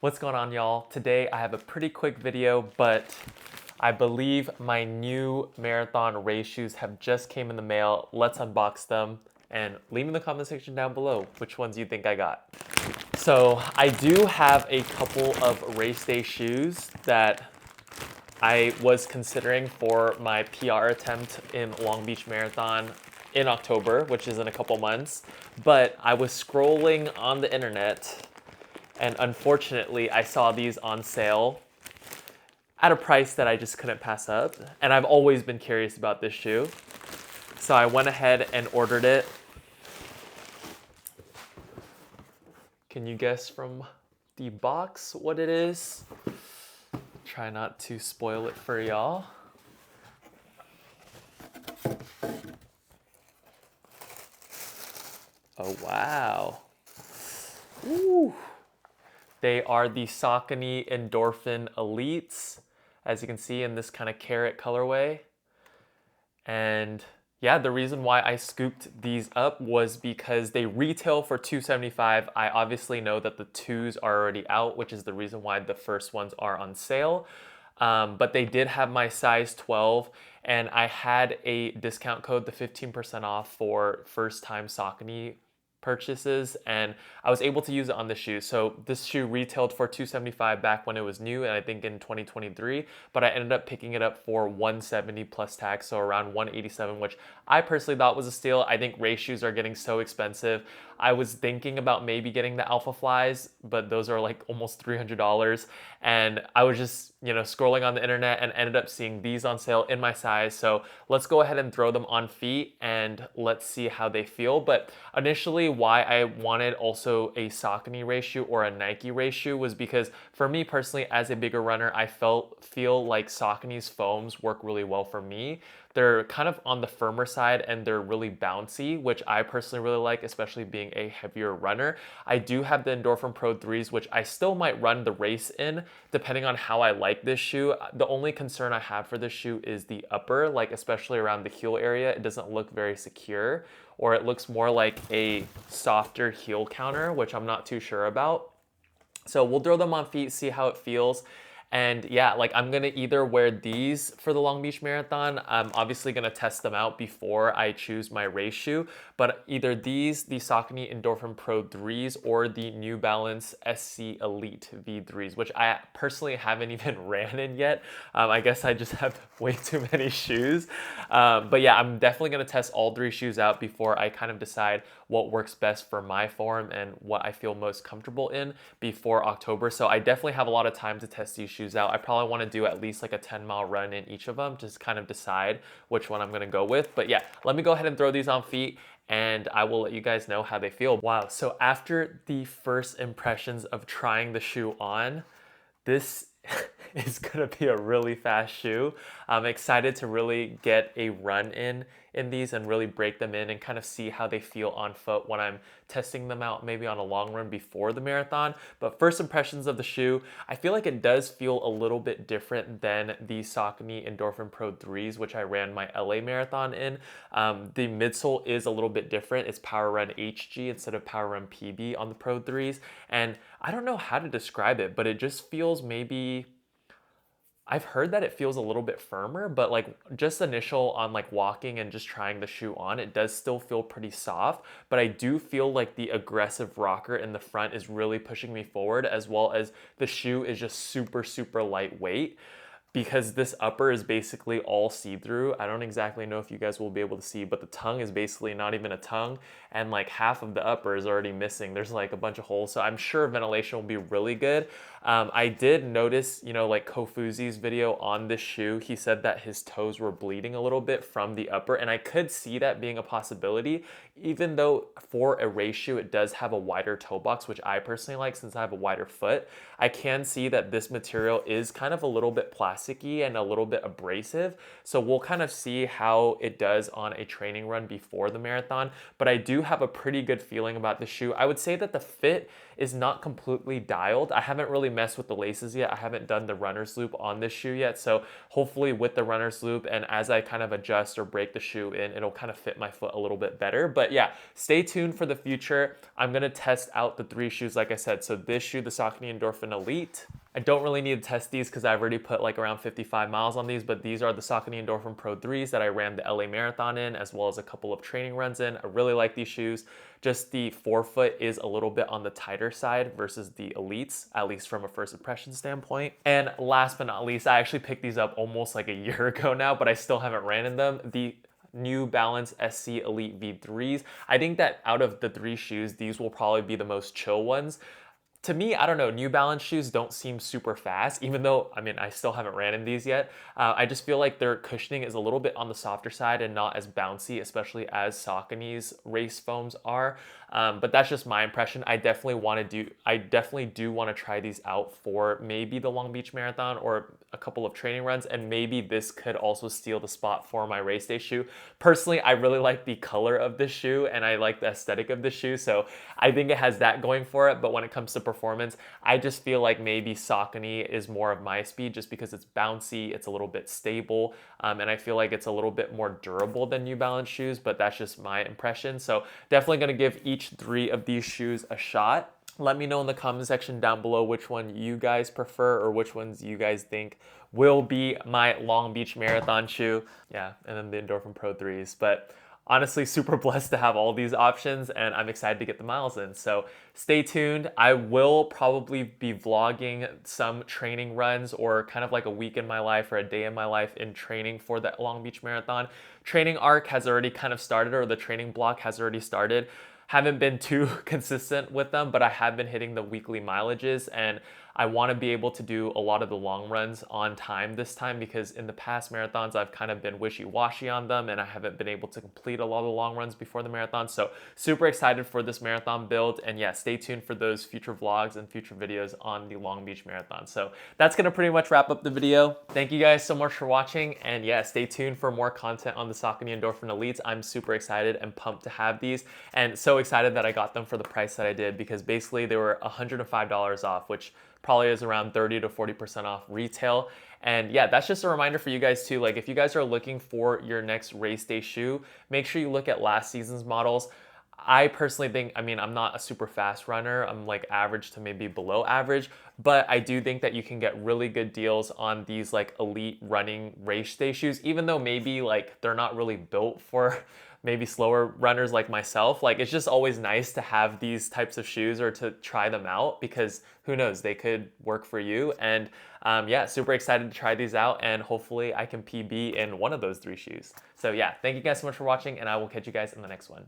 What's going on, y'all? Today I have a pretty quick video, but I believe my new marathon race shoes have just came in the mail. Let's unbox them and leave in the comment section down below which ones you think I got. So I do have a couple of race day shoes that I was considering for my PR attempt in Long Beach Marathon in October, which is in a couple months. But I was scrolling on the internet and unfortunately I saw these on sale at a price that I just couldn't pass up. And I've always been curious about this shoe. So I went ahead and ordered it. Can you guess from the box what it is? Try not to spoil it for y'all. Oh, wow. Ooh. They are the Saucony Endorphin Elites, as you can see in this kind of carrot colorway. And yeah, the reason why I scooped these up was because they retail for $275. I obviously know that the twos are already out, which is the reason why the first ones are on sale. But they did have my size 12, and I had a discount code, the 15% off for first time Saucony purchases, and I was able to use it on the shoe. So this shoe retailed for $275 back when it was new, and I think in 2023, but I ended up picking it up for $170 plus tax, so around $187, which I personally thought was a steal. I think race shoes are getting so expensive. I was thinking about maybe getting the Alpha Flies, but those are like almost $300, and I was just, scrolling on the internet and ended up seeing these on sale in my size. So let's go ahead and throw them on feet and let's see how they feel. But initially, why I wanted also a Saucony race shoe or a Nike race shoe was because for me personally, as a bigger runner, I feel like Saucony's foams work really well for me. They're kind of on the firmer side and they're really bouncy, which I personally really like, especially being a heavier runner. I do have the Endorphin Pro 3s, which I still might run the race in, depending on how I like this shoe. The only concern I have for this shoe is the upper, like especially around the heel area. It doesn't look very secure, or it looks more like a softer heel counter, which I'm not too sure about. So we'll throw them on feet, see how it feels. And yeah, like I'm gonna either wear these for the Long Beach Marathon. I'm obviously gonna test them out before I choose my race shoe, but either these, the Saucony Endorphin Pro 3s, or the New Balance SC Elite V3s, which I personally haven't even ran in yet. I guess I just have way too many shoes. But yeah, I'm definitely gonna test all three shoes out before I kind of decide what works best for my form and what I feel most comfortable in before October. So I definitely have a lot of time to test these shoes out. I probably want to do at least like a 10-mile run in each of them, just kind of decide which one I'm going to go with. But yeah, let me go ahead and throw these on feet and I will let you guys know how they feel. Wow, so after the first impressions of trying the shoe on, this is gonna be a really fast shoe. I'm excited to really get a run in these and really break them in and kind of see how they feel on foot when I'm testing them out maybe on a long run before the marathon. But first impressions of the shoe, I feel like it does feel a little bit different than the Saucony Endorphin Pro 3s, which I ran my LA marathon in. The midsole is a little bit different. It's Power Run HG instead of Power Run PB on the Pro 3s. And I don't know how to describe it, but it just feels maybe, I've heard that it feels a little bit firmer, but like just initial on like walking and just trying the shoe on, it does still feel pretty soft, but I do feel like the aggressive rocker in the front is really pushing me forward, as well as the shoe is just super, super lightweight. Because this upper is basically all see-through. I don't exactly know if you guys will be able to see, but the tongue is basically not even a tongue, and like half of the upper is already missing. There's like a bunch of holes, so I'm sure ventilation will be really good. I did notice, like Kofuzi's video on this shoe, he said that his toes were bleeding a little bit from the upper, and I could see that being a possibility, even though for a race shoe, it does have a wider toe box, which I personally like since I have a wider foot. I can see that this material is kind of a little bit plastic plasticky and a little bit abrasive. So we'll kind of see how it does on a training run before the marathon. But I do have a pretty good feeling about the shoe. I would say that the fit is not completely dialed. I haven't really messed with the laces yet. I haven't done the runner's loop on this shoe yet. So hopefully with the runner's loop and as I kind of adjust or break the shoe in, it'll kind of fit my foot a little bit better. But yeah, stay tuned for the future. I'm gonna test out the 3 shoes like I said. So this shoe, the Saucony Endorphin Elite. I don't really need to test these because I've already put like around 55 miles on these, but these are the Saucony Endorphin Pro 3s that I ran the LA Marathon in, as well as a couple of training runs in. I really like these shoes. Just the forefoot is a little bit on the tighter side versus the Elites, at least from a first impression standpoint. And last but not least, I actually picked these up almost like a year ago now, but I still haven't ran in them. The New Balance SC Elite V3s. I think that out of the 3 shoes, these will probably be the most chill ones. To me, I don't know, New Balance shoes don't seem super fast, even though, I mean, I still haven't ran in these yet. I just feel like their cushioning is a little bit on the softer side and not as bouncy, especially as Saucony's race foams are. But that's just my impression. I definitely do want to try these out for maybe the Long Beach Marathon or a couple of training runs, and maybe this could also steal the spot for my race day shoe. Personally, I really like the color of this shoe and I like the aesthetic of the shoe, so I think it has that going for it. But when it comes to performance, I just feel like maybe Saucony is more of my speed just because it's bouncy, it's a little bit stable, and I feel like it's a little bit more durable than New Balance shoes, but that's just my impression. So definitely gonna give each 3 of these shoes a shot. Let me know in the comment section down below which one you guys prefer or which ones you guys think will be my Long Beach Marathon shoe. Yeah, and then the Endorphin Pro 3s. But honestly, super blessed to have all these options and I'm excited to get the miles in. So stay tuned. I will probably be vlogging some training runs or kind of like a week in my life or a day in my life in training for that Long Beach Marathon. Training arc has already kind of started, or the training block has already started. Haven't been too consistent with them, but I have been hitting the weekly mileages and I want to be able to do a lot of the long runs on time this time, because in the past marathons I've kind of been wishy-washy on them and I haven't been able to complete a lot of the long runs before the marathon. So super excited for this marathon build, and yeah, stay tuned for those future vlogs and future videos on the Long Beach Marathon. So that's gonna pretty much wrap up the video. Thank you guys so much for watching, and yeah, stay tuned for more content on the Saucony Endorphin Elites. I'm super excited and pumped to have these, and so excited that I got them for the price that I did, because basically they were $105 off, which probably is around 30 to 40% off retail. And yeah, that's just a reminder for you guys too. Like if you guys are looking for your next race day shoe, make sure you look at last season's models. I personally think, I mean, I'm not a super fast runner. I'm like average to maybe below average, but I do think that you can get really good deals on these like elite running race day shoes, even though maybe like they're not really built for maybe slower runners like myself. Like it's just always nice to have these types of shoes or to try them out, because who knows, they could work for you. And yeah, super excited to try these out, and hopefully I can PB in one of those 3 shoes. So yeah, thank you guys so much for watching, and I will catch you guys in the next one.